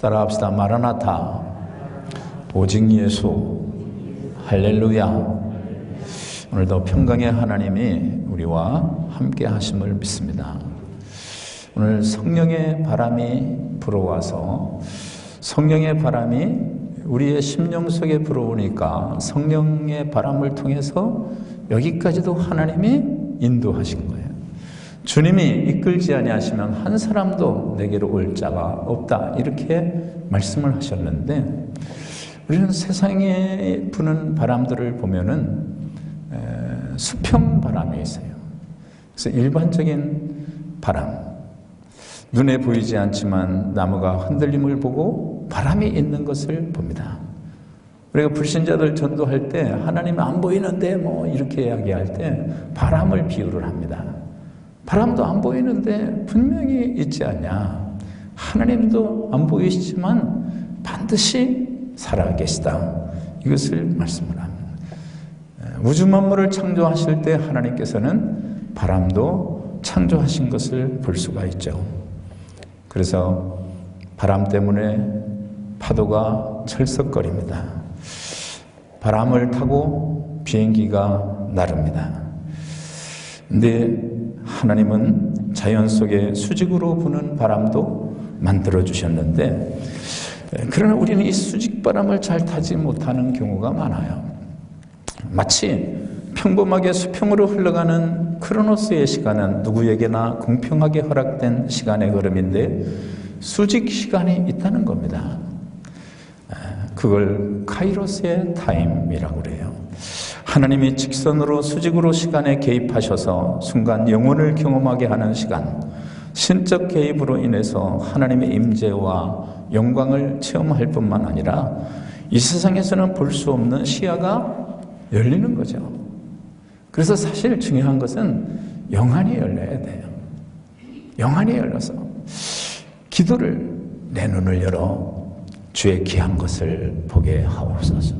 따라합시다. 마라나타, 오직 예수, 할렐루야. 오늘도 평강의 하나님이 우리와 함께 하심을 믿습니다. 오늘 성령의 바람이 불어와서 성령의 바람이 우리의 심령 속에 불어오니까 성령의 바람을 통해서 여기까지도 하나님이 인도하신 거예요. 주님이 이끌지 아니하시면 한 사람도 내게로 올 자가 없다, 이렇게 말씀을 하셨는데, 우리는 세상에 부는 바람들을 보면은 수평 바람이 있어요. 그래서 일반적인 바람, 눈에 보이지 않지만 나무가 흔들림을 보고 바람이 있는 것을 봅니다. 우리가 불신자들 전도할 때 하나님 안 보이는데 뭐 이렇게 이야기할 때 바람을 비유를 합니다. 바람도 안 보이는데 분명히 있지 않냐. 하나님도 안 보이시지만 반드시 살아계시다. 이것을 말씀을 합니다. 우주 만물을 창조하실 때 하나님께서는 바람도 창조하신 것을 볼 수가 있죠. 그래서 바람 때문에 파도가 철썩거립니다. 바람을 타고 비행기가 나릅니다. 근데 하나님은 자연 속에 수직으로 부는 바람도 만들어 주셨는데, 그러나 우리는 이 수직 바람을 잘 타지 못하는 경우가 많아요. 마치 평범하게 수평으로 흘러가는 크로노스의 시간은 누구에게나 공평하게 허락된 시간의 흐름인데 수직 시간이 있다는 겁니다. 그걸 카이로스의 타임이라고 그래요. 하나님이 직선으로 수직으로 시간에 개입하셔서 순간 영혼을 경험하게 하는 시간, 신적 개입으로 인해서 하나님의 임재와 영광을 체험할 뿐만 아니라 이 세상에서는 볼 수 없는 시야가 열리는 거죠. 그래서 사실 중요한 것은 영안이 열려야 돼요. 영안이 열려서 기도를, 내 눈을 열어 주의 귀한 것을 보게 하옵소서.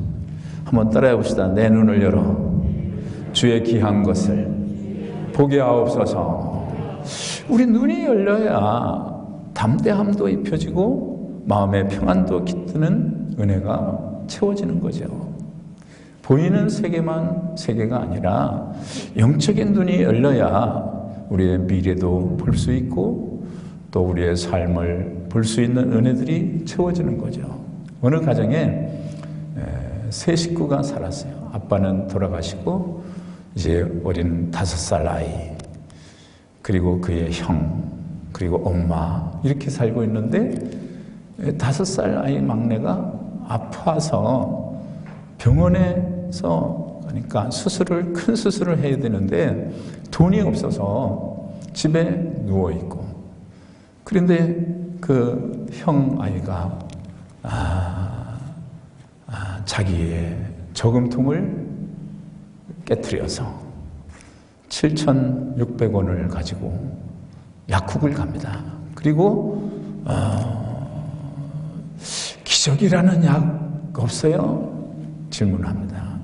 한번 따라해 봅시다. 내 눈을 열어 주의 귀한 것을 보게 하옵소서. 우리 눈이 열려야 담대함도 입혀지고 마음의 평안도 깃드는 은혜가 채워지는 거죠. 보이는 세계만 세계가 아니라 영적인 눈이 열려야 우리의 미래도 볼 수 있고 또 우리의 삶을 볼 수 있는 은혜들이 채워지는 거죠. 어느 가정에 세 식구가 살았어요. 아빠는 돌아가시고 이제 어린 5살 아이, 그리고 그의 형, 그리고 엄마, 이렇게 살고 있는데 5살 아이 막내가 아파서 병원에서, 그러니까 큰 수술을 해야 되는데 돈이 없어서 집에 누워 있고, 그런데 그 형 아이가 자기의 저금통을 깨트려서 7,600원을 가지고 약국을 갑니다. 그리고 기적이라는 약 없어요? 질문합니다.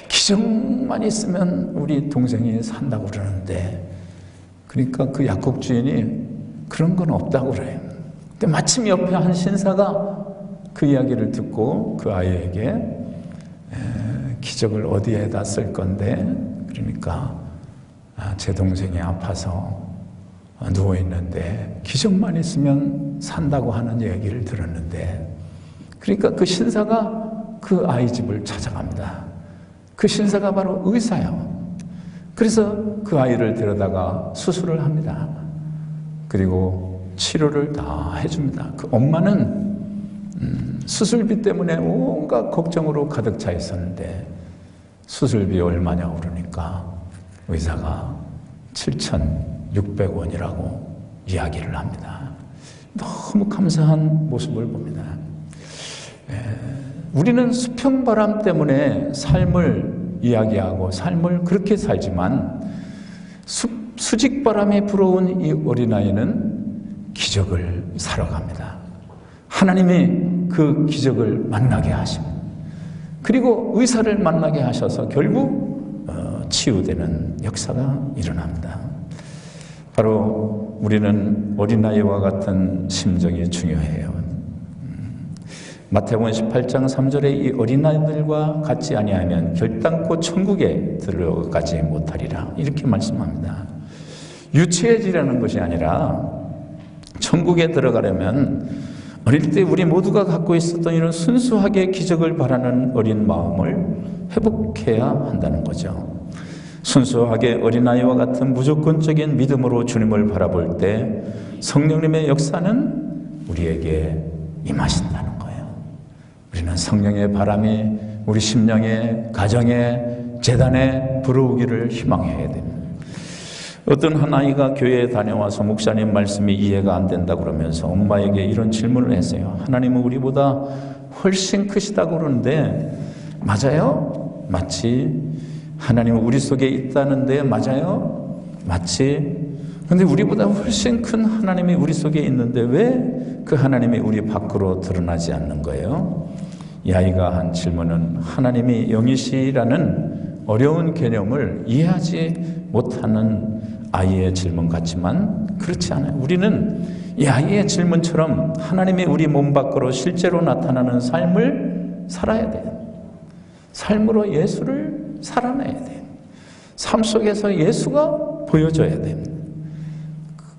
기적만 있으면 우리 동생이 산다고 그러는데, 그러니까 그 약국 주인이 그런 건 없다고 그래요. 근데 마침 옆에 한 신사가 그 이야기를 듣고 그 아이에게 기적을 어디에다 쓸 건데, 그러니까 제 동생이 아파서 누워있는데 기적만 있으면 산다고 하는 얘기를 들었는데, 그러니까 그 신사가 그 아이 집을 찾아갑니다. 그 신사가 바로 의사예요. 그래서 그 아이를 데려다가 수술을 합니다. 그리고 치료를 다 해줍니다. 그 엄마는 수술비 때문에 온갖 걱정으로 가득 차 있었는데 수술비 얼마냐고 그러니까 의사가 7,600원이라고 이야기를 합니다. 너무 감사한 모습을 봅니다. 우리는 수평바람 때문에 삶을 이야기하고 삶을 그렇게 살지만 수직바람이 불어온 이 어린아이는 기적을 살아갑니다. 하나님이 그 기적을 만나게 하십니다. 그리고 의사를 만나게 하셔서 결국 치유되는 역사가 일어납니다. 바로 우리는 어린아이와 같은 심정이 중요해요. 마태복음 18장 3절에 이 어린아이들과 같지 아니하면 결단코 천국에 들어가지 못하리라 이렇게 말씀합니다. 유치해지려는 것이 아니라 천국에 들어가려면 어릴 때 우리 모두가 갖고 있었던 이런 순수하게 기적을 바라는 어린 마음을 회복해야 한다는 거죠. 순수하게 어린아이와 같은 무조건적인 믿음으로 주님을 바라볼 때 성령님의 역사는 우리에게 임하신다는 거예요. 우리는 성령의 바람이 우리 심령에, 가정에, 재단에 불어오기를 희망해야 됩니다. 어떤 한 아이가 교회에 다녀와서 목사님 말씀이 이해가 안 된다 그러면서 엄마에게 이런 질문을 했어요. 하나님은 우리보다 훨씬 크시다고 그러는데 맞아요? 맞지? 하나님은 우리 속에 있다는데 맞아요? 맞지? 근데 우리보다 훨씬 큰 하나님이 우리 속에 있는데 왜 그 하나님이 우리 밖으로 드러나지 않는 거예요? 이 아이가 한 질문은 하나님이 영이시라는 어려운 개념을 이해하지 못하는 아이의 질문 같지만 그렇지 않아요. 우리는 이 아이의 질문처럼 하나님이 우리 몸 밖으로 실제로 나타나는 삶을 살아야 돼요. 삶으로 예수를 살아내야 돼요. 삶 속에서 예수가 보여져야 됩니다.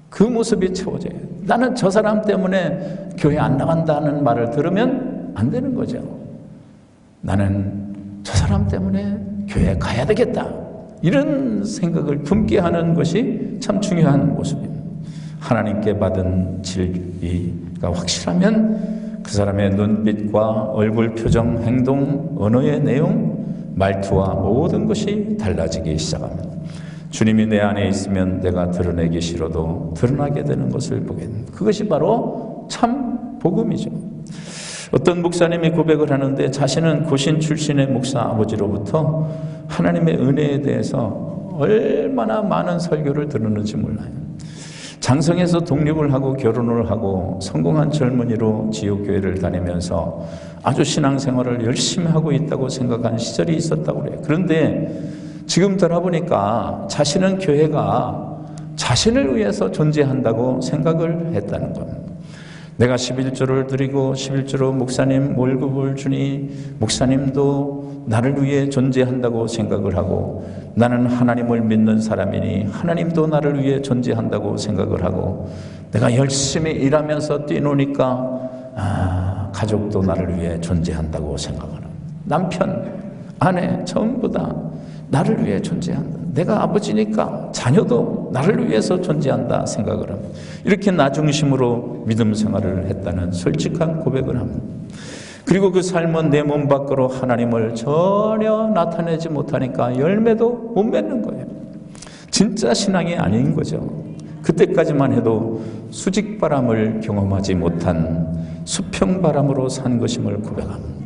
그 모습이 채워져요. 나는 저 사람 때문에 교회 안 나간다는 말을 들으면 안 되는 거죠. 나는 저 사람 때문에 교회에 가야 되겠다. 이런 생각을 품게 하는 것이 참 중요한 모습입니다. 하나님께 받은 진리가 확실하면 그 사람의 눈빛과 얼굴 표정, 행동, 언어의 내용, 말투와 모든 것이 달라지기 시작합니다. 주님이 내 안에 있으면 내가 드러내기 싫어도 드러나게 되는 것을 보게 됩니다. 그것이 바로 참 복음이죠. 어떤 목사님이 고백을 하는데 자신은 고신 출신의 목사 아버지로부터 하나님의 은혜에 대해서 얼마나 많은 설교를 들었는지 몰라요. 장성에서 독립을 하고 결혼을 하고 성공한 젊은이로 지옥교회를 다니면서 아주 신앙생활을 열심히 하고 있다고 생각한 시절이 있었다고 그래요. 그런데 지금 돌아보니까 자신은 교회가 자신을 위해서 존재한다고 생각을 했다는 겁니다. 내가 11조를 드리고 11조로 목사님 월급을 주니 목사님도 나를 위해 존재한다고 생각을 하고 나는 하나님을 믿는 사람이니 하나님도 나를 위해 존재한다고 생각을 하고 내가 열심히 일하면서 뛰노니까 가족도 나를 위해 존재한다고 생각을 합니다. 남편, 아내 전부 다 나를 위해 존재한다. 내가 아버지니까 자녀도 나를 위해서 존재한다 생각을 합니다. 이렇게 나 중심으로 믿음 생활을 했다는 솔직한 고백을 합니다. 그리고 그 삶은 내 몸 밖으로 하나님을 전혀 나타내지 못하니까 열매도 못 맺는 거예요. 진짜 신앙이 아닌 거죠. 그때까지만 해도 수직바람을 경험하지 못한 수평바람으로 산 것임을 고백합니다.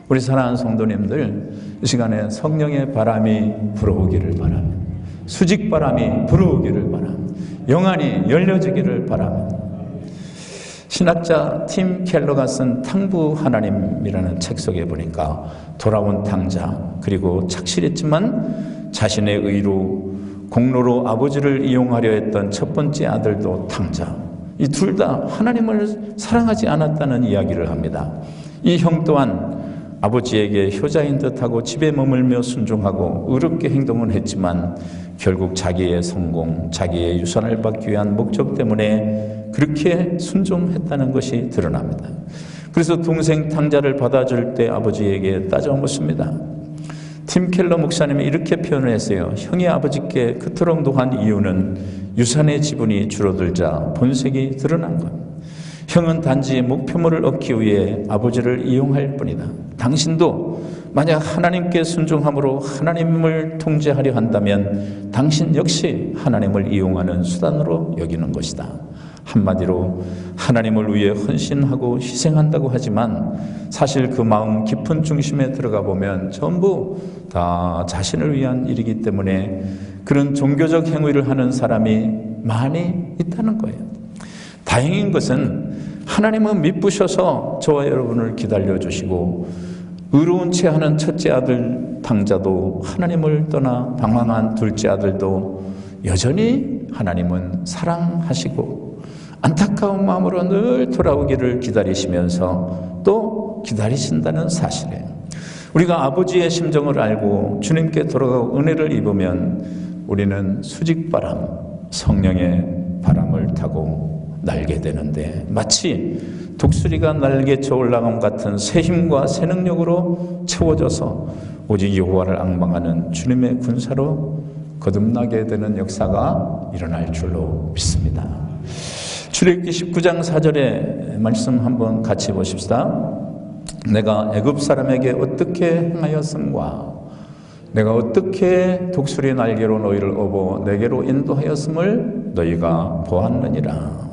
우리 사랑하는 성도님들, 이 시간에 성령의 바람이 불어오기를 바랍니다. 수직바람이 불어오기를 바랍니다. 영안이 열려지기를 바랍니다. 신학자 팀 켈러가 쓴 탕부 하나님이라는 책 속에 보니까 돌아온 탕자, 그리고 착실했지만 자신의 의로 공로로 아버지를 이용하려 했던 첫 번째 아들도 탕자, 이 둘 다 하나님을 사랑하지 않았다는 이야기를 합니다. 이 형 또한 아버지에게 효자인 듯하고 집에 머물며 순종하고 의롭게 행동은 했지만 결국 자기의 성공, 자기의 유산을 받기 위한 목적 때문에 그렇게 순종했다는 것이 드러납니다. 그래서 동생 탕자를 받아줄 때 아버지에게 따져 묻습니다. 팀 켈러 목사님이 이렇게 표현을 했어요. 형이 아버지께 그토록 노한 이유는 유산의 지분이 줄어들자 본색이 드러난 겁니다. 형은 단지 목표물을 얻기 위해 아버지를 이용할 뿐이다. 당신도 만약 하나님께 순종함으로 하나님을 통제하려 한다면 당신 역시 하나님을 이용하는 수단으로 여기는 것이다. 한마디로 하나님을 위해 헌신하고 희생한다고 하지만 사실 그 마음 깊은 중심에 들어가 보면 전부 다 자신을 위한 일이기 때문에 그런 종교적 행위를 하는 사람이 많이 있다는 거예요. 다행인 것은 하나님은 미쁘셔서 저와 여러분을 기다려주시고 의로운 채 하는 첫째 아들 탕자도 하나님을 떠나 방황한 둘째 아들도 여전히 하나님은 사랑하시고 안타까운 마음으로 늘 돌아오기를 기다리시면서 또 참고 기다리신다는 사실에 우리가 아버지의 심정을 알고 주님께 돌아가고 은혜를 입으면 우리는 수직바람, 성령의 바람을 타고 날게 되는데 마치 독수리가 날개쳐 올라감 같은 새 힘과 새 능력으로 채워져서 오직 여호와를 앙망하는 주님의 군사로 거듭나게 되는 역사가 일어날 줄로 믿습니다. 출애굽기 19장 4절의 말씀 한번 같이 보십시다. 내가 애굽 사람에게 어떻게 행하였음과 내가 어떻게 독수리 날개로 너희를 업어 내게로 인도하였음을 너희가 보았느니라.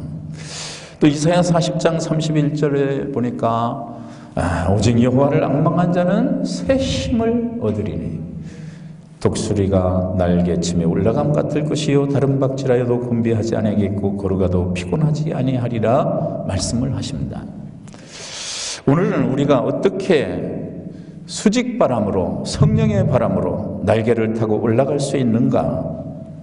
또 이사야 40장 31절에 보니까 오직 여호와를 앙망한 자는 새 힘을 얻으리니 독수리가 날개치며 올라감 같을 것이요 다른 박질하여도 곤비하지 아니하겠고 걸어가도 피곤하지 아니하리라 말씀을 하십니다. 오늘은 우리가 어떻게 수직바람으로 성령의 바람으로 날개를 타고 올라갈 수 있는가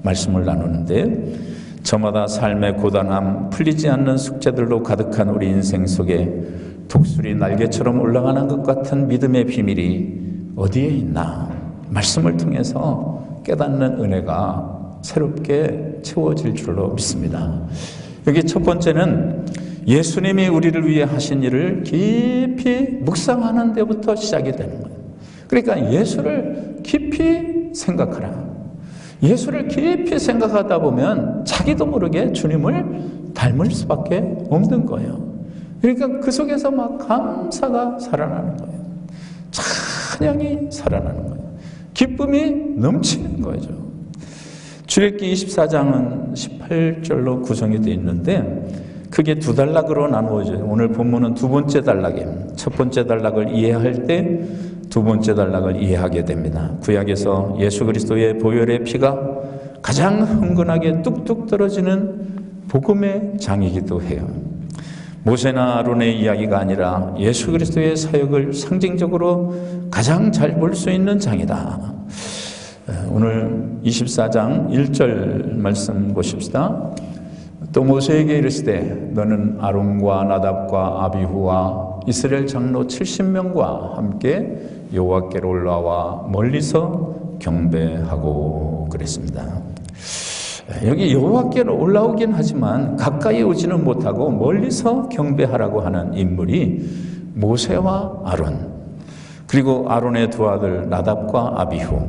말씀을 나누는데 저마다 삶의 고단함, 풀리지 않는 숙제들로 가득한 우리 인생 속에 독수리 날개처럼 올라가는 것 같은 믿음의 비밀이 어디에 있나 말씀을 통해서 깨닫는 은혜가 새롭게 채워질 줄로 믿습니다. 여기 첫 번째는 예수님이 우리를 위해 하신 일을 깊이 묵상하는 데부터 시작이 되는 거예요. 그러니까 예수를 깊이 생각하라. 예수를 깊이 생각하다 보면 자기도 모르게 주님을 닮을 수밖에 없는 거예요. 그러니까 그 속에서 막 감사가 살아나는 거예요. 찬양이 살아나는 거예요. 기쁨이 넘치는 거죠. 출애굽기 24장은 18절로 구성이 되어 있는데 크게 두 단락으로 나누어져요. 오늘 본문은 두 번째 단락이에요. 첫 번째 단락을 이해할 때 두 번째 단락을 이해하게 됩니다. 구약에서 예수 그리스도의 보혈의 피가 가장 흥건하게 뚝뚝 떨어지는 복음의 장이기도 해요. 모세나 아론의 이야기가 아니라 예수 그리스도의 사역을 상징적으로 가장 잘 볼 수 있는 장이다. 오늘 24장 1절 말씀 보십시다. 또 모세에게 이르시되 너는 아론과 나답과 아비후와 이스라엘 장로 70명과 함께 여호와께로 올라와 멀리서 경배하고 그랬습니다. 여기 여호와께로 올라오긴 하지만 가까이 오지는 못하고 멀리서 경배하라고 하는 인물이 모세와 아론, 그리고 아론의 두 아들 나답과 아비후,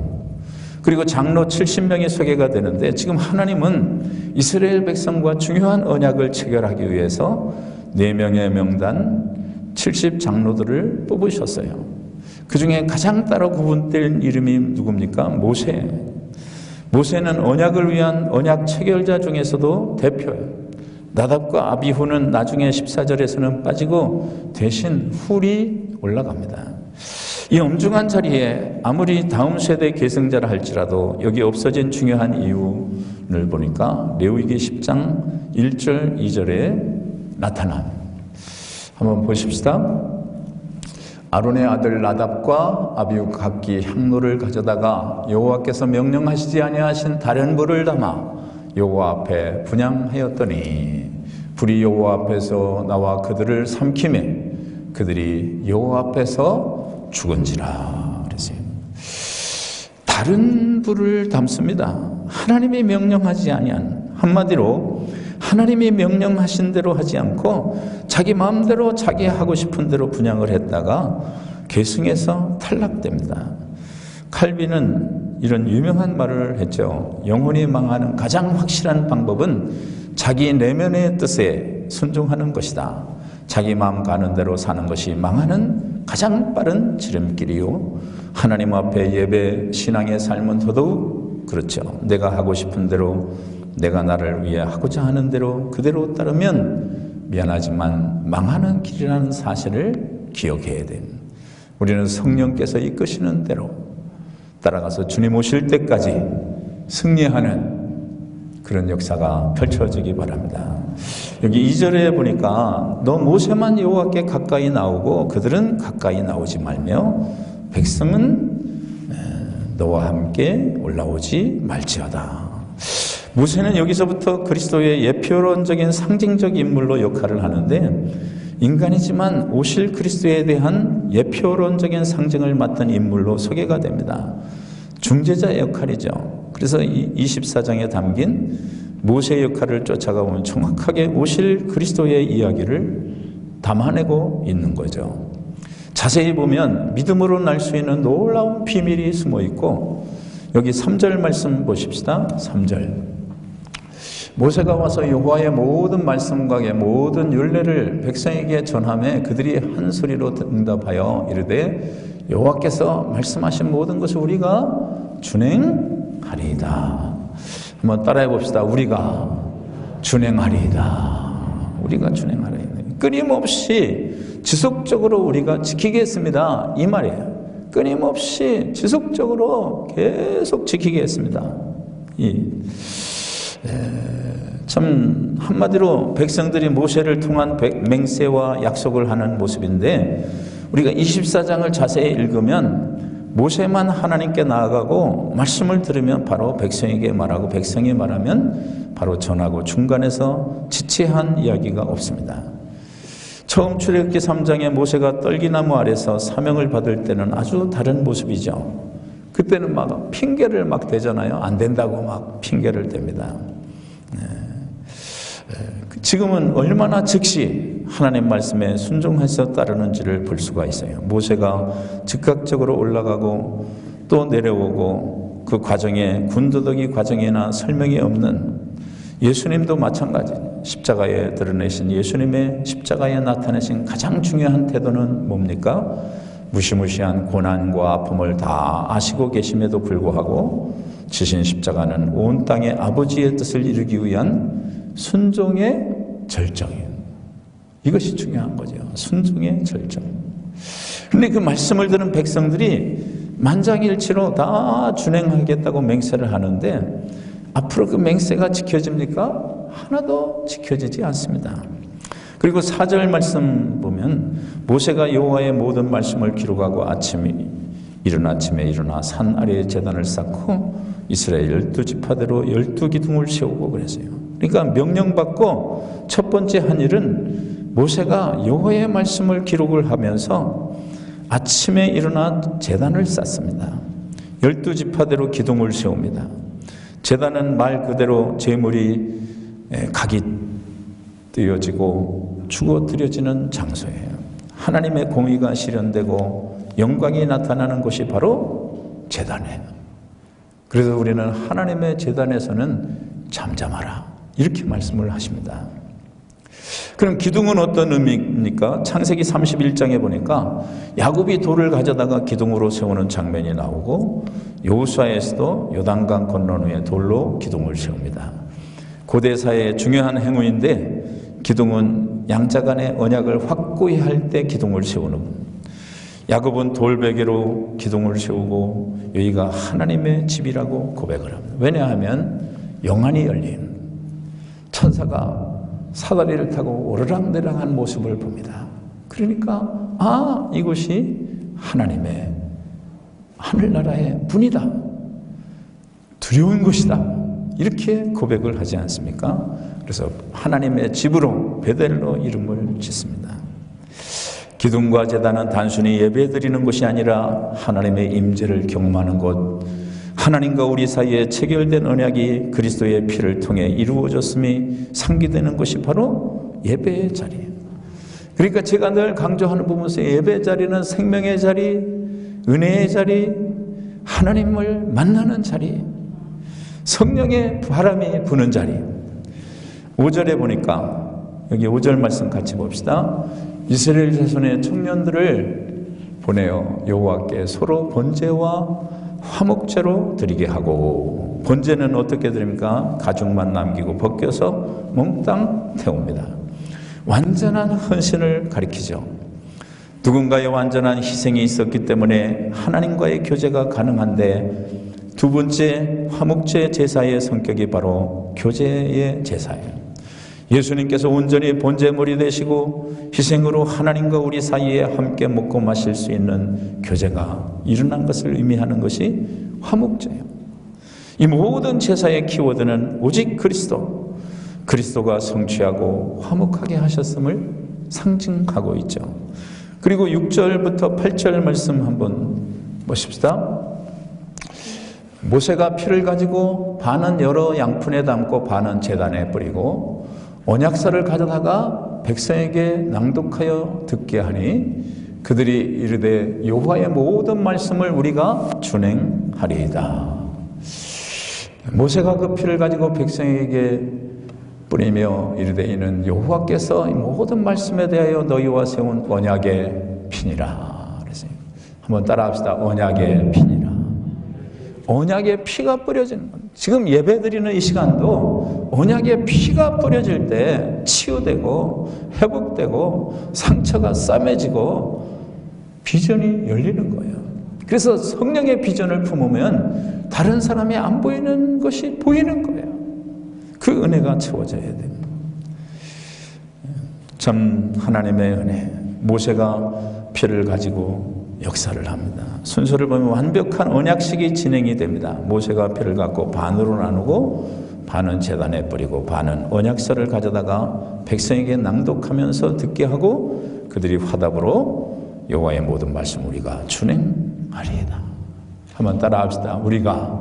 그리고 장로 70명이 소개가 되는데 지금 하나님은 이스라엘 백성과 중요한 언약을 체결하기 위해서 4명의 명단 70 장로들을 뽑으셨어요. 그 중에 가장 따로 구분된 이름이 누굽니까? 모세. 모세는 언약을 위한 언약 체결자 중에서도 대표예요. 나답과 아비후는 나중에 14절에서는 빠지고 대신 훌이 올라갑니다. 이 엄중한 자리에 아무리 다음 세대 계승자라 할지라도 여기 없어진 중요한 이유를 보니까 레위기 10장 1절 2절에 나타남. 한번 보십시다. 아론의 아들 나답과 아비후 각기 향로를 가져다가 여호와께서 명령하시지 아니하신 다른 불을 담아 여호와 앞에 분향하였더니 불이 여호와 앞에서 나와 그들을 삼키매 그들이 여호와 앞에서 죽은지라 그랬어요. 다른 불을 담습니다. 하나님이 명령하지 아니한, 한마디로 하나님이 명령하신 대로 하지 않고 자기 마음대로 자기 하고 싶은 대로 분향을 했다가 계승해서 탈락됩니다. 칼빈은 이런 유명한 말을 했죠. 영혼이 망하는 가장 확실한 방법은 자기 내면의 뜻에 순종하는 것이다. 자기 마음 가는 대로 사는 것이 망하는 가장 빠른 지름길이요. 하나님 앞에 예배, 신앙의 삶은 더더욱 그렇죠. 내가 하고 싶은 대로, 내가 나를 위해 하고자 하는 대로 그대로 따르면 미안하지만 망하는 길이라는 사실을 기억해야 됩니다. 우리는 성령께서 이끄시는 대로 따라가서 주님 오실 때까지 승리하는 그런 역사가 펼쳐지기 바랍니다. 여기 2절에 보니까 너 모세만 여호와께 가까이 나오고 그들은 가까이 나오지 말며 백성은 너와 함께 올라오지 말지어다. 모세는 여기서부터 그리스도의 예표론적인 상징적 인물로 역할을 하는데 인간이지만 오실 그리스도에 대한 예표론적인 상징을 맡은 인물로 소개가 됩니다. 중재자의 역할이죠. 그래서 이 24장에 담긴 모세의 역할을 쫓아가 보면 정확하게 오실 그리스도의 이야기를 담아내고 있는 거죠. 자세히 보면 믿음으로 날 수 있는 놀라운 비밀이 숨어 있고, 여기 3절 말씀 보십시다. 3절. 모세가 와서 여호와의 모든 말씀과 모든 율례를 백성에게 전하매 그들이 한 소리로 응답하여 이르되 여호와께서 말씀하신 모든 것을 우리가 준행하리이다. 한번 따라해 봅시다. 우리가 준행하리이다. 우리가 준행하리이다. 끊임없이 지속적으로 우리가 지키겠습니다, 이 말이에요. 끊임없이 지속적으로 계속 지키겠습니다. 참 한마디로 백성들이 모세를 통한 맹세와 약속을 하는 모습인데, 우리가 24장을 자세히 읽으면 모세만 하나님께 나아가고 말씀을 들으면 바로 백성에게 말하고 백성이 말하면 바로 전하고 중간에서 지체한 이야기가 없습니다. 처음 출애굽기 3장에 모세가 떨기나무 아래서 사명을 받을 때는 아주 다른 모습이죠. 그때는 막 핑계를 막 대잖아요. 안 된다고 막 핑계를 댑니다. 지금은 얼마나 즉시 하나님 말씀에 순종해서 따르는지를 볼 수가 있어요. 모세가 즉각적으로 올라가고 또 내려오고 그 과정에 군더더기 과정이나 설명이 없는, 예수님도 마찬가지. 십자가에 드러내신 예수님의 십자가에 나타내신 가장 중요한 태도는 뭡니까? 무시무시한 고난과 아픔을 다 아시고 계심에도 불구하고 지신 십자가는 온 땅의 아버지의 뜻을 이루기 위한 순종의 절정이에요. 이것이 중요한 거죠. 순종의 절정. 그런데 그 말씀을 들은 백성들이 만장일치로 다 준행하겠다고 맹세를 하는데 앞으로 그 맹세가 지켜집니까? 하나도 지켜지지 않습니다. 그리고 4절 말씀 보면 모세가 여호와의 모든 말씀을 기록하고 이른 아침에 일어나 산 아래에 제단을 쌓고 이스라엘 12지파대로 12기둥을 세우고 그랬어요. 그러니까 명령받고 첫 번째 한 일은 모세가 여호와의 말씀을 기록을 하면서 아침에 일어나 제단을 쌓습니다. 12지파대로 기둥을 세웁니다. 제단은 말 그대로 제물이 각이 띄어지고 주고 드려지는 장소예요. 하나님의 공의가 실현되고 영광이 나타나는 곳이 바로 제단이에요. 그래서 우리는 하나님의 제단에서는 잠잠하라, 이렇게 말씀을 하십니다. 그럼 기둥은 어떤 의미입니까? 창세기 31장에 보니까 야곱이 돌을 가져다가 기둥으로 세우는 장면이 나오고, 여호수아에서도 요단강 건넌 후에 돌로 기둥을 세웁니다. 고대사의 중요한 행위인데, 기둥은 양자 간의 언약을 확고히 할 때 기둥을 세우는, 야곱은 돌베개로 기둥을 세우고 여기가 하나님의 집이라고 고백을 합니다. 왜냐하면 영안이 열린 천사가 사다리를 타고 오르락내락한 모습을 봅니다. 그러니까 이곳이 하나님의 하늘나라의 분이다, 두려운 것이다, 이렇게 고백을 하지 않습니까? 그래서 하나님의 집으로 베델로 이름을 짓습니다. 기둥과 제단은 단순히 예배드리는 것이 아니라 하나님의 임재를 경험하는 곳, 하나님과 우리 사이에 체결된 언약이 그리스도의 피를 통해 이루어졌음이 상기되는 것이 바로 예배의 자리예요. 그러니까 제가 늘 강조하는 부분에서 예배 자리는 생명의 자리, 은혜의 자리, 하나님을 만나는 자리, 성령의 바람이 부는 자리. 5절에 보니까, 여기 5절 말씀 같이 봅시다. 이스라엘 자손의 청년들을 보내어 여호와께 서로 번제와 화목제로 드리게 하고, 번제는 어떻게 드립니까? 가죽만 남기고 벗겨서 몽땅 태웁니다. 완전한 헌신을 가리키죠. 누군가의 완전한 희생이 있었기 때문에 하나님과의 교제가 가능한데, 두 번째 화목제 제사의 성격이 바로 교제의 제사예요. 예수님께서 온전히 본제물이 되시고 희생으로 하나님과 우리 사이에 함께 먹고 마실 수 있는 교제가 일어난 것을 의미하는 것이 화목제예요. 이 모든 제사의 키워드는 오직 그리스도가 성취하고 화목하게 하셨음을 상징하고 있죠. 그리고 6절부터 8절 말씀 한번 보십시다. 모세가 피를 가지고 반은 여러 양푼에 담고 반은 제단에 뿌리고 언약서를 가져다가 백성에게 낭독하여 듣게 하니 그들이 이르되 여호와의 모든 말씀을 우리가 준행하리이다. 모세가 그 피를 가지고 백성에게 뿌리며 이르되 이는 여호와께서 모든 말씀에 대하여 너희와 세운 언약의 피니라. 그래서 한번 따라합시다. 언약의 피니라. 언약의 피가 뿌려지는 겁니다. 지금 예배드리는 이 시간도 언약의 피가 뿌려질 때 치유되고 회복되고 상처가 싸매지고 비전이 열리는 거예요. 그래서 성령의 비전을 품으면 다른 사람이 안 보이는 것이 보이는 거예요. 그 은혜가 채워져야 됩니다. 참 하나님의 은혜. 모세가 피를 가지고 역사를 합니다. 순서를 보면 완벽한 언약식이 진행이 됩니다. 모세가 피를 갖고 반으로 나누고 반은 제단에 뿌리고 반은 언약서를 가져다가 백성에게 낭독하면서 듣게 하고 그들이 화답으로 여호와의 모든 말씀 우리가 준행하리이다. 한번 따라합시다. 우리가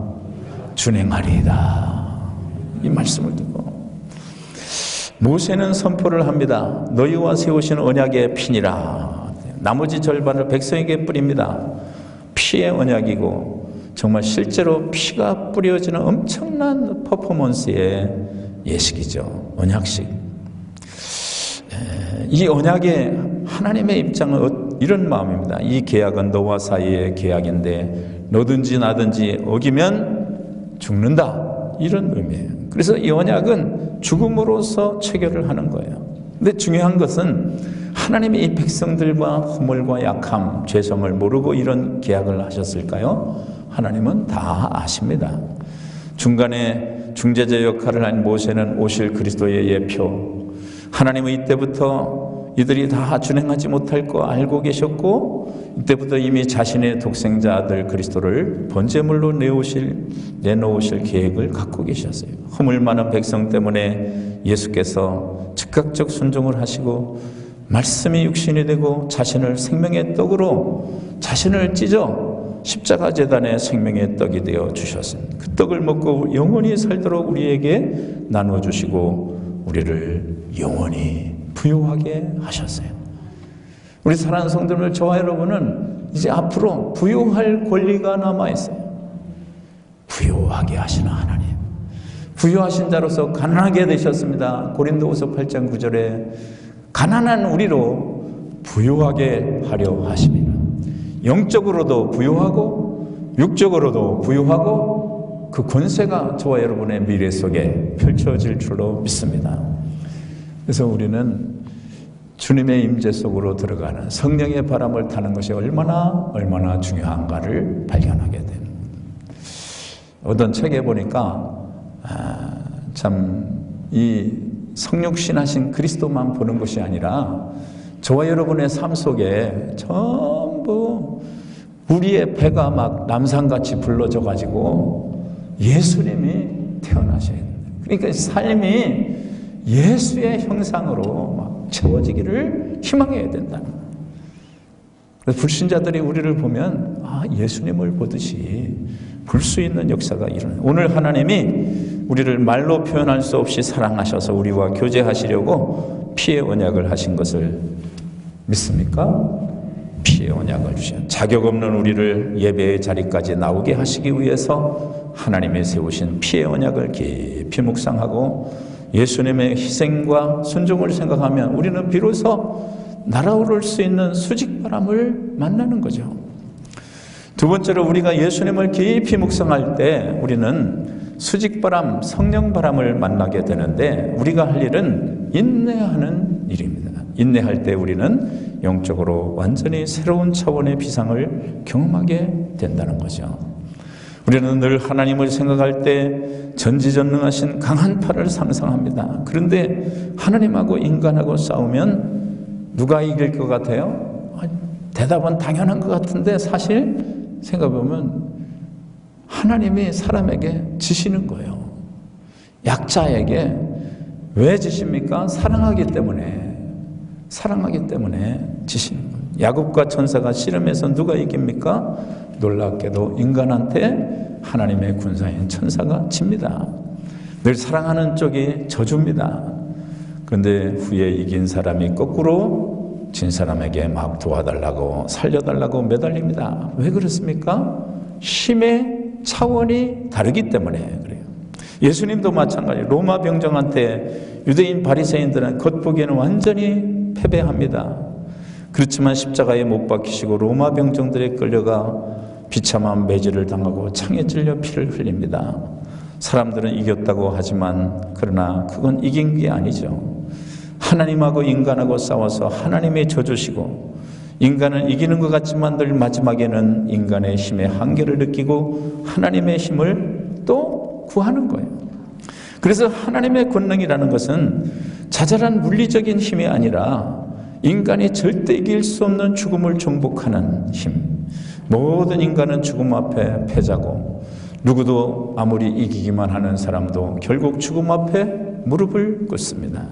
준행하리이다. 이 말씀을 듣고 모세는 선포를 합니다. 너희와 세우신 언약의 피니라. 나머지 절반을 백성에게 뿌립니다. 피의 언약이고 정말 실제로 피가 뿌려지는 엄청난 퍼포먼스의 예식이죠. 언약식. 이 언약의 하나님의 입장은 이런 마음입니다. 이 계약은 너와 사이의 계약인데 너든지 나든지 어기면 죽는다. 이런 의미예요. 그래서 이 언약은 죽음으로써 체결을 하는 거예요. 근데 중요한 것은 하나님이 이 백성들과 허물과 약함, 죄성을 모르고 이런 계약을 하셨을까요? 하나님은 다 아십니다. 중간에 중재자 역할을 한 모세는 오실 그리스도의 예표. 하나님은 이때부터 이들이 다 준행하지 못할 거 알고 계셨고 이때부터 이미 자신의 독생자 아들 그리스도를 번제물로 내놓으실 계획을 갖고 계셨어요. 허물 많은 백성 때문에 예수께서 즉각적 순종을 하시고 말씀이 육신이 되고 자신을 생명의 떡으로 자신을 찢어 십자가 제단의 생명의 떡이 되어 주셨습니다. 그 떡을 먹고 영원히 살도록 우리에게 나눠주시고 우리를 영원히 부요하게 하셨어요. 우리 사랑하는 성도들, 저와 여러분은 이제 앞으로 부요할 권리가 남아있어요. 부요하게 하시는 하나님. 부요하신 자로서 가난하게 되셨습니다. 고린도후서 8장 9절에 가난한 우리로 부요하게 하려 하십니다. 영적으로도 부요하고 육적으로도 부요하고 그 권세가 저와 여러분의 미래 속에 펼쳐질 줄로 믿습니다. 그래서 우리는 주님의 임재 속으로 들어가는 성령의 바람을 타는 것이 얼마나 중요한가를 발견하게 됩니다. 어떤 책에 보니까 참 이 성육신하신 그리스도만 보는 것이 아니라 저와 여러분의 삶 속에 전부 우리의 배가 막 남산같이 불러져 가지고 예수님이 태어나셔야 됩니다. 그러니까 삶이 예수의 형상으로 막 채워지기를 희망해야 된다. 그래서 불신자들이 우리를 보면 예수님을 보듯이 볼 수 있는 역사가 일어나요. 오늘 하나님이 우리를 말로 표현할 수 없이 사랑하셔서 우리와 교제하시려고 피의 언약을 하신 것을 믿습니까? 피의 언약을 주셔. 자격 없는 우리를 예배의 자리까지 나오게 하시기 위해서 하나님이 세우신 피의 언약을 깊이 묵상하고 예수님의 희생과 순종을 생각하면 우리는 비로소 날아오를 수 있는 수직바람을 만나는 거죠. 두 번째로 우리가 예수님을 깊이 묵상할 때 우리는 수직바람, 성령바람을 만나게 되는데 우리가 할 일은 인내하는 일입니다. 인내할 때 우리는 영적으로 완전히 새로운 차원의 비상을 경험하게 된다는 거죠. 우리는 늘 하나님을 생각할 때 전지전능하신 강한 팔을 상상합니다. 그런데 하나님하고 인간하고 싸우면 누가 이길 것 같아요? 대답은 당연한 것 같은데 사실 생각해보면 하나님이 사람에게 지시는 거예요. 약자에게 왜 지십니까? 사랑하기 때문에. 사랑하기 때문에 지시는 거예요. 야곱과 천사가 씨름해서 누가 이깁니까? 놀랍게도 인간한테 하나님의 군사인 천사가 집니다. 늘 사랑하는 쪽이 저주입니다. 그런데 후에 이긴 사람이 거꾸로 진 사람에게 막 도와달라고 살려달라고 매달립니다. 왜 그렇습니까? 힘의 차원이 다르기 때문에 그래요. 예수님도 마찬가지예요. 로마 병정한테 유대인 바리새인들은 겉보기에는 완전히 패배합니다. 그렇지만 십자가에 못 박히시고 로마 병정들에 끌려가 비참한 매질을 당하고 창에 찔려 피를 흘립니다. 사람들은 이겼다고 하지만 그러나 그건 이긴 게 아니죠. 하나님하고 인간하고 싸워서 하나님이 져주시고 인간은 이기는 것 같지만 늘 마지막에는 인간의 힘의 한계를 느끼고 하나님의 힘을 또 구하는 거예요. 그래서 하나님의 권능이라는 것은 자잘한 물리적인 힘이 아니라 인간이 절대 이길 수 없는 죽음을 정복하는 힘. 모든 인간은 죽음 앞에 패자고 누구도 아무리 이기기만 하는 사람도 결국 죽음 앞에 무릎을 꿇습니다.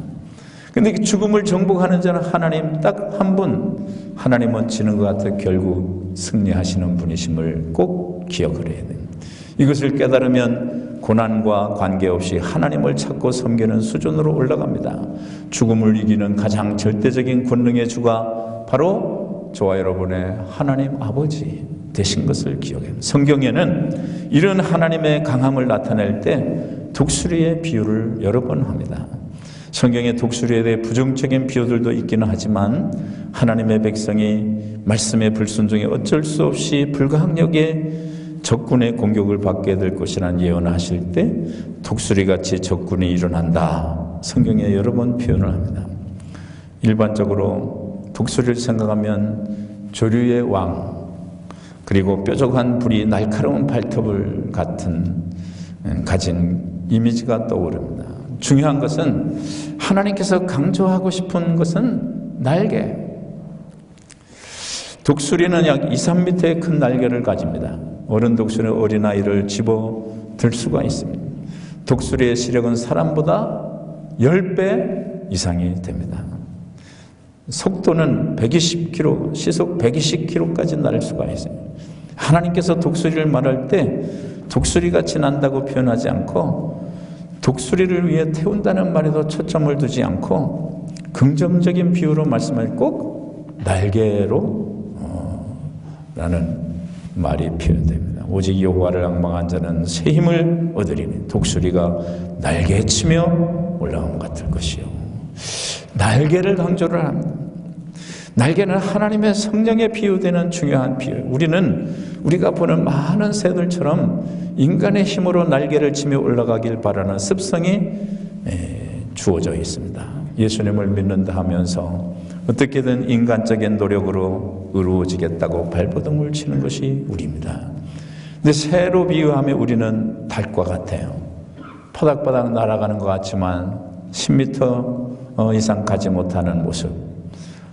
근데 죽음을 정복하는 자는 하나님 딱 한 분, 하나님은 지는 것 같아 결국 승리하시는 분이심을 꼭 기억을 해야 돼요. 이것을 깨달으면 고난과 관계없이 하나님을 찾고 섬기는 수준으로 올라갑니다. 죽음을 이기는 가장 절대적인 권능의 주가 바로 저와 여러분의 하나님 아버지 되신 것을 기억해요. 성경에는 이런 하나님의 강함을 나타낼 때 독수리의 비유를 여러 번 합니다. 성경에 독수리에 대해 부정적인 비유들도 있기는 하지만 하나님의 백성이 말씀의 불순종에 어쩔 수 없이 불가항력에 적군의 공격을 받게 될 것이라는 예언을 하실 때 독수리같이 적군이 일어난다. 성경에 여러 번 표현을 합니다. 일반적으로 독수리를 생각하면 조류의 왕 그리고 뾰족한 불이 날카로운 발톱을 가진 이미지가 떠오릅니다. 중요한 것은 하나님께서 강조하고 싶은 것은 날개. 독수리는 약 2, 3m의 큰 날개를 가집니다. 어른 독수리는 어린아이를 집어들 수가 있습니다. 독수리의 시력은 사람보다 10배 이상이 됩니다. 속도는 120km, 시속 120km까지 날 수가 있어요. 하나님께서 독수리를 말할 때 독수리같이 난다고 표현하지 않고 독수리를 위해 태운다는 말에도 초점을 두지 않고 긍정적인 비유로 말씀을 꼭 날개로 라는 말이 표현됩니다. 오직 여호와를 앙망한 자는 새 힘을 얻으리니 독수리가 날개치며 올라옴 같을 것이요. 날개를 강조를 합니다. 날개는 하나님의 성령에 비유되는 중요한 비유. 우리가 보는 많은 새들처럼 인간의 힘으로 날개를 치며 올라가길 바라는 습성이 주어져 있습니다. 예수님을 믿는다 하면서 어떻게든 인간적인 노력으로 이루어지겠다고 발버둥을 치는 것이 우리입니다. 근데 새로 비유하면 우리는 닭과 같아요. 파닥파닥 날아가는 것 같지만 10m 이상 가지 못하는 모습.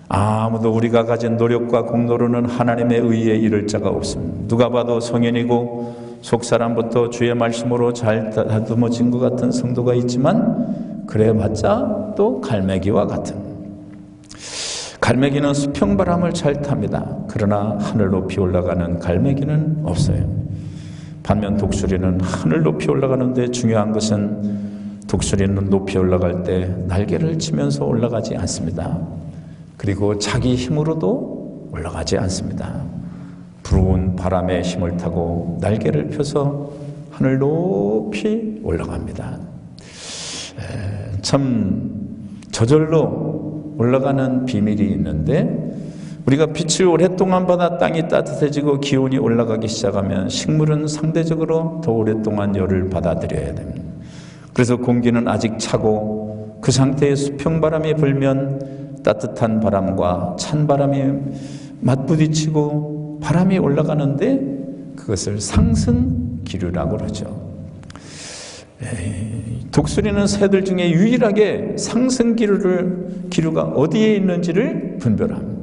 아무도 우리가 가진 노력과 공로로는 하나님의 의에 이를 자가 없습니다. 누가 봐도 성인이고 속사람부터 주의 말씀으로 잘 다듬어진 것 같은 성도가 있지만 그래봤자 또 갈매기와 같은. 갈매기는 수평바람을 잘 탑니다. 그러나 하늘 높이 올라가는 갈매기는 없어요. 반면 독수리는 하늘 높이 올라가는데 중요한 것은 독수리는 높이 올라갈 때 날개를 치면서 올라가지 않습니다. 그리고 자기 힘으로도 올라가지 않습니다. 불어온 바람의 힘을 타고 날개를 펴서 하늘 높이 올라갑니다. 참 저절로 올라가는 비밀이 있는데 우리가 빛을 오랫동안 받아 땅이 따뜻해지고 기온이 올라가기 시작하면 식물은 상대적으로 더 오랫동안 열을 받아들여야 됩니다. 그래서 공기는 아직 차고 그 상태의 수평바람이 불면 따뜻한 바람과 찬 바람이 맞부딪히고 바람이 올라가는데 그것을 상승기류라고 그러죠. 독수리는 새들 중에 유일하게 상승기류가 어디에 있는지를 분별합니다.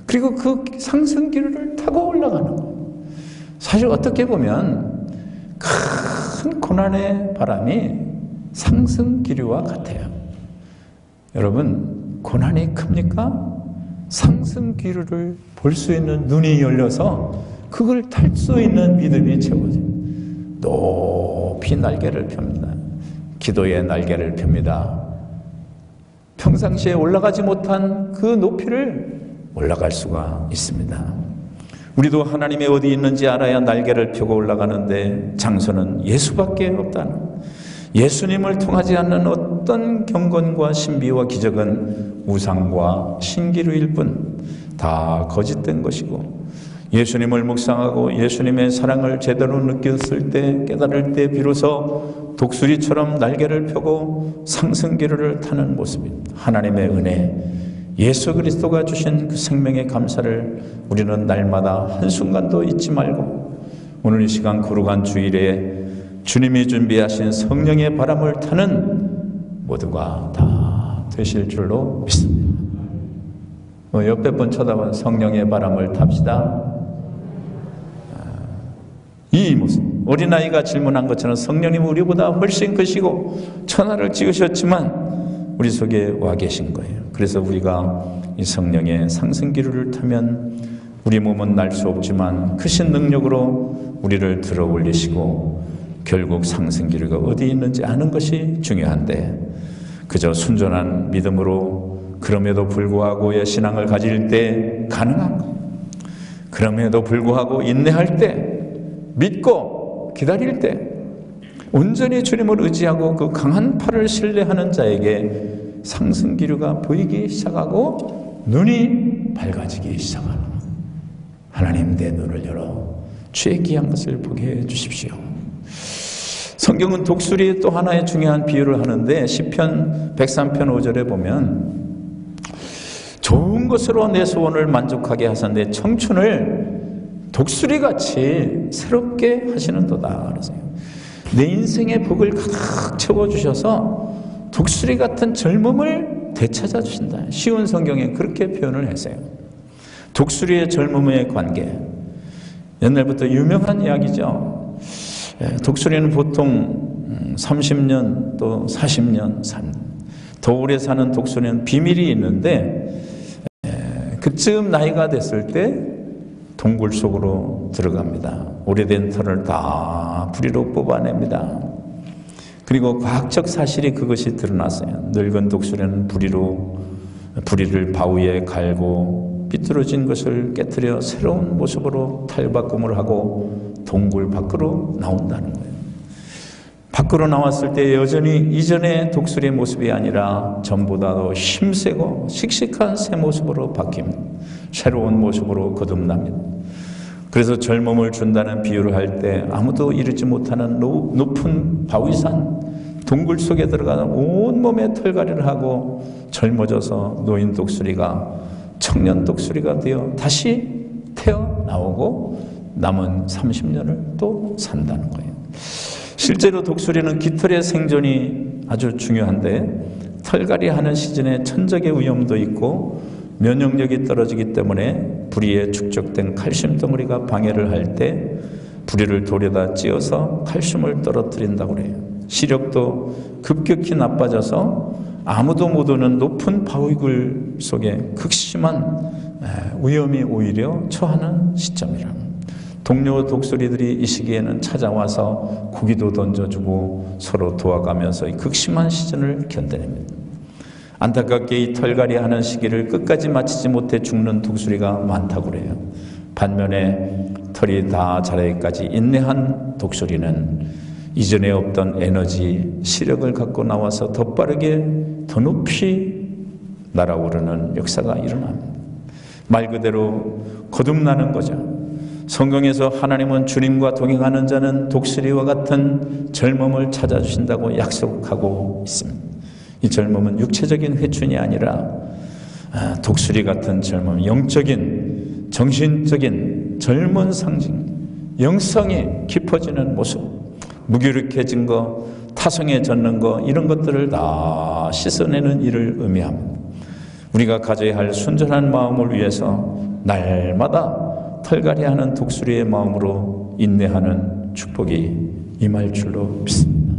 그리고 그 상승기류를 타고 올라가는 거예요. 사실 어떻게 보면 큰 고난의 바람이 상승기류와 같아요. 여러분, 고난이 큽니까? 상승 기류를 볼 수 있는 눈이 열려서 그걸 탈 수 있는 믿음이 채워집니다. 높이 날개를 펴니다. 기도의 날개를 펴니다. 평상시에 올라가지 못한 그 높이를 올라갈 수가 있습니다. 우리도 하나님이 어디 있는지 알아야 날개를 펴고 올라가는데 장소는 예수밖에 없다는, 예수님을 통하지 않는 어떤 경건과 신비와 기적은 우상과 신기루일 뿐 다 거짓된 것이고, 예수님을 묵상하고 예수님의 사랑을 제대로 느꼈을 때, 깨달을 때 비로소 독수리처럼 날개를 펴고 상승기류를 타는 모습입니다. 하나님의 은혜, 예수 그리스도가 주신 그 생명의 감사를 우리는 날마다 한순간도 잊지 말고, 오늘 이 시간 거룩한 주일에 주님이 준비하신 성령의 바람을 타는 모두가 다 되실 줄로 믿습니다. 옆에 분 쳐다본 성령의 바람을 탑시다. 이 모습, 어린아이가 질문한 것처럼 성령님 우리보다 훨씬 크시고 천하를 찍으셨지만 우리 속에 와 계신 거예요. 그래서 우리가 이 성령의 상승기류를 타면 우리 몸은 날 수 없지만 크신 능력으로 우리를 들어 올리시고, 결국 상승기류가 어디 있는지 아는 것이 중요한데, 그저 순전한 믿음으로 그럼에도 불구하고의 신앙을 가질 때 가능한 것, 그럼에도 불구하고 인내할 때, 믿고 기다릴 때, 온전히 주님을 의지하고 그 강한 팔을 신뢰하는 자에게 상승기류가 보이기 시작하고 눈이 밝아지기 시작하는, 하나님 내 눈을 열어 주의 귀한 것을 보게 해 주십시오. 성경은 독수리의 또 하나의 중요한 비유를 하는데, 시편 103편 5절에 보면 좋은 것으로 내 소원을 만족하게 하셨는데 청춘을 독수리같이 새롭게 하시는도다. 그러세요. 내 인생의 복을 가득 채워주셔서 독수리 같은 젊음을 되찾아 주신다. 쉬운 성경에 그렇게 표현을 했어요. 독수리의 젊음의 관계, 옛날부터 유명한 이야기죠. 독수리는 보통 30년 또 40년 더 오래 사는 독수리는 비밀이 있는데, 그쯤 나이가 됐을 때 동굴 속으로 들어갑니다. 오래된 털을 다 부리로 뽑아냅니다. 그리고 과학적 사실이 그것이 드러났어요. 늙은 독수리는 부리를 바위에 갈고 삐뚤어진 것을 깨트려 새로운 모습으로 탈바꿈을 하고 동굴 밖으로 나온다는 거예요. 밖으로 나왔을 때 여전히 이전의 독수리의 모습이 아니라 전보다 더 힘세고 씩씩한 새 모습으로 바뀝니다. 새로운 모습으로 거듭납니다. 그래서 젊음을 준다는 비유를 할 때 아무도 이루지 못하는 높은 바위산 동굴 속에 들어가서 온몸에 털갈이를 하고 젊어져서 노인 독수리가 청년 독수리가 되어 다시 태어나오고 남은 30년을 또 산다는 거예요. 실제로 독수리는 깃털의 생존이 아주 중요한데, 털갈이하는 시즌에 천적의 위험도 있고 면역력이 떨어지기 때문에 부리에 축적된 칼슘 덩어리가 방해를 할 때 부리를 돌에다 찧어서 칼슘을 떨어뜨린다고 그래요. 시력도 급격히 나빠져서 아무도 못 오는 높은 바위굴 속에 극심한 위험이 오히려 처하는 시점이랍니다. 동료 독수리들이 이 시기에는 찾아와서 고기도 던져주고 서로 도와가면서 이 극심한 시즌을 견뎌냅니다. 안타깝게 이 털갈이 하는 시기를 끝까지 마치지 못해 죽는 독수리가 많다고 그래요. 반면에 털이 다 자라기까지 인내한 독수리는 이전에 없던 에너지, 시력을 갖고 나와서 더 빠르게 더 높이 날아오르는 역사가 일어납니다. 말 그대로 거듭나는 거죠. 성경에서 하나님은 주님과 동행하는 자는 독수리와 같은 젊음을 찾아주신다고 약속하고 있습니다. 이 젊음은 육체적인 회춘이 아니라 독수리 같은 젊음, 영적인, 정신적인 젊은 상징, 영성이 깊어지는 모습, 무기력해진 거, 타성에 젖는 거, 이런 것들을 다 씻어내는 일을 의미합니다. 우리가 가져야 할 순전한 마음을 위해서 날마다 털갈이하는 독수리의 마음으로 인내하는 축복이 임할 줄로 믿습니다.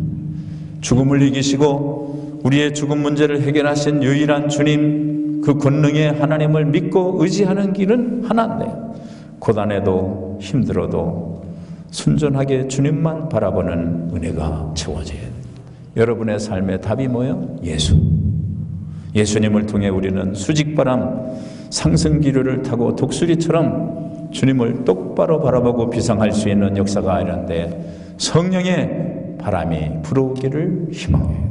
죽음을 이기시고 우리의 죽음 문제를 해결하신 유일한 주님, 그 권능의 하나님을 믿고 의지하는 길은 하나인데 고단해도 힘들어도 순전하게 주님만 바라보는 은혜가 채워져야 돼요. 여러분의 삶의 답이 뭐예요? 예수님을 통해 우리는 수직바람 상승기류를 타고 독수리처럼 주님을 똑바로 바라보고 비상할 수 있는 역사가 이런데 성령의 바람이 불어오기를 희망해요.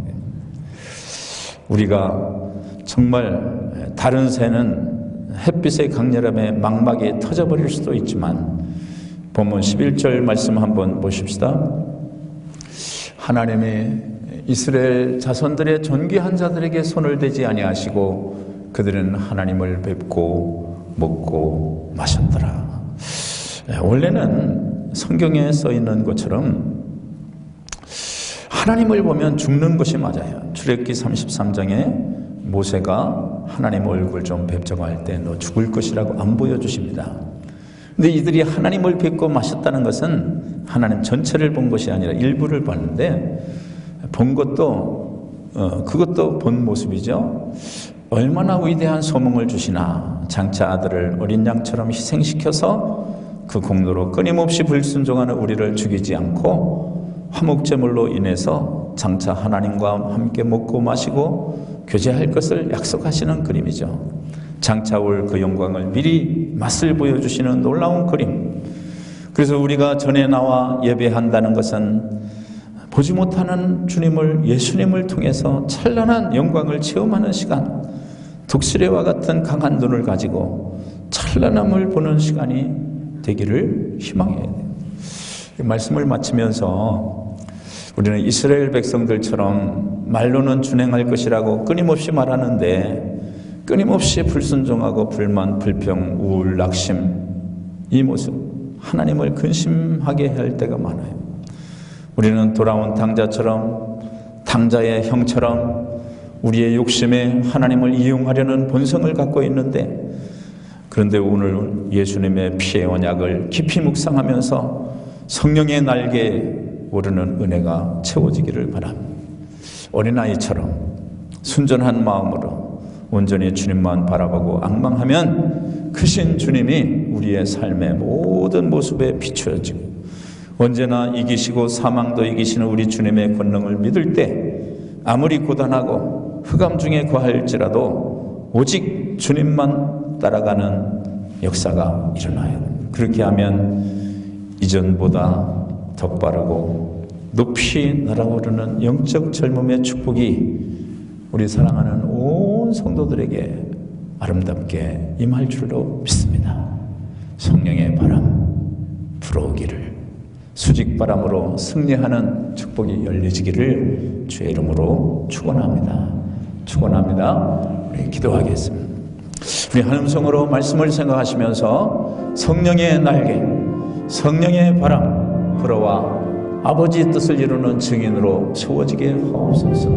우리가 정말 다른 새는 햇빛의 강렬함에 망막이 터져버릴 수도 있지만 본문 11절 말씀 한번 보십시다. 하나님이 이스라엘 자손들의 존귀한 자들에게 손을 대지 아니하시고 그들은 하나님을 뵙고 먹고 마셨더라. 원래는 성경에 써 있는 것처럼 하나님을 보면 죽는 것이 맞아요. 출애굽기 33장에 모세가 하나님 얼굴 좀 뵙자고 할 때 너 죽을 것이라고 안 보여주십니다. 근데 이들이 하나님을 뵙고 마셨다는 것은 하나님 전체를 본 것이 아니라 일부를 봤는데 본 것도 그것도 본 모습이죠. 얼마나 위대한 소몽을 주시나. 장차 아들을 어린 양처럼 희생시켜서 그 공로로 끊임없이 불순종하는 우리를 죽이지 않고 화목제물로 인해서 장차 하나님과 함께 먹고 마시고 교제할 것을 약속하시는 그림이죠. 장차 올 그 영광을 미리 맛을 보여주시는 놀라운 그림. 그래서 우리가 전에 나와 예배한다는 것은 보지 못하는 주님을, 예수님을 통해서 찬란한 영광을 체험하는 시간, 독수리와 같은 강한 눈을 가지고 찬란함을 보는 시간이 되기를 희망해야 돼요. 이 말씀을 마치면서 우리는 이스라엘 백성들처럼 말로는 준행할 것이라고 끊임없이 말하는데 끊임없이 불순종하고 불만, 불평, 우울, 낙심, 이 모습 하나님을 근심하게 할 때가 많아요. 우리는 돌아온 당자처럼, 당자의 형처럼 우리의 욕심에 하나님을 이용하려는 본성을 갖고 있는데, 그런데 오늘 예수님의 피의 언약을 깊이 묵상하면서 성령의 날개에 오르는 은혜가 채워지기를 바랍니다. 어린아이처럼 순전한 마음으로 온전히 주님만 바라보고 앙망하면 크신 주님이 우리의 삶의 모든 모습에 비추어지고, 언제나 이기시고 사망도 이기시는 우리 주님의 권능을 믿을 때 아무리 고단하고 흑암 중에 거할지라도 오직 주님만 따라가는 역사가 일어나요. 그렇게 하면 이전보다 더 빠르고 높이 날아오르는 영적 젊음의 축복이 우리 사랑하는 온 성도들에게 아름답게 임할 줄로 믿습니다. 성령의 바람 불어오기를, 수직바람으로 승리하는 축복이 열려지기를 주의 이름으로 축원합니다. 우리 기도하겠습니다. 우리 한 음성으로 말씀을 생각하시면서 성령의 날개, 성령의 바람 불어와 아버지의 뜻을 이루는 증인으로 세워지게 하옵소서.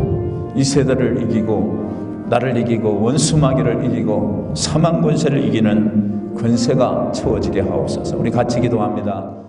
이 세대를 이기고 나를 이기고 원수 마귀를 이기고 사망 권세를 이기는 권세가 채워지게 하옵소서. 우리 같이 기도합니다.